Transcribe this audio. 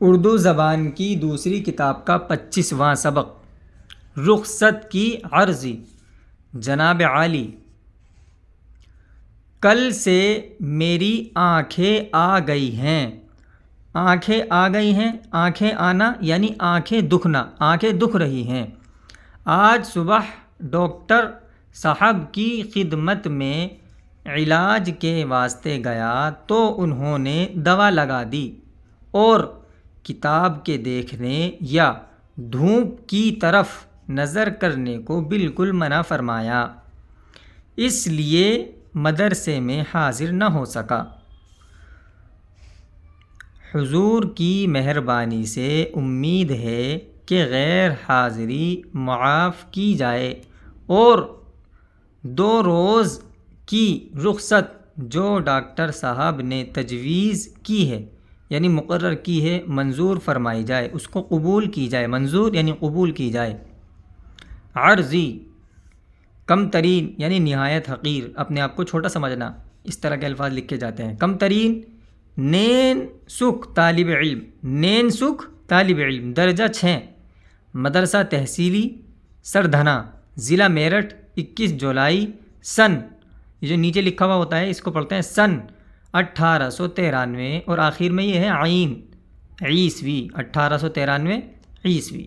اردو زبان کی دوسری کتاب کا 25واں سبق رخصت کی عرضی۔ جناب عالی، کل سے میری آنکھیں آ گئی ہیں۔ آنکھیں آ گئی ہیں، آنکھیں آنا یعنی آنکھیں دکھنا، آنکھیں دکھ رہی ہیں۔ آج صبح ڈاکٹر صاحب کی خدمت میں علاج کے واسطے گیا تو انہوں نے دوا لگا دی اور کتاب کے دیکھنے یا دھوپ کی طرف نظر کرنے کو بالکل منع فرمایا، اس لیے مدرسے میں حاضر نہ ہو سکا۔ حضور کی مہربانی سے امید ہے کہ غیر حاضری معاف کی جائے اور 2 روز کی رخصت جو ڈاکٹر صاحب نے تجویز کی ہے یعنی مقرر کی ہے منظور فرمائی جائے، اس کو قبول کی جائے۔ منظور یعنی قبول کی جائے۔ عرضی کم ترین یعنی نہایت حقیر، اپنے آپ کو چھوٹا سمجھنا، اس طرح کے الفاظ لکھے جاتے ہیں۔ کم ترین نین سکھ طالب علم، نین سکھ طالب علم، درجہ 6، مدرسہ تحصیلی سردھنا، ضلع میرٹھ، 21 جولائی سن، یہ جو نیچے لکھا ہوا ہوتا ہے اس کو پڑھتے ہیں سن 1893، اور آخر میں یہ ہے عین عیسوی 1893 عیسوی۔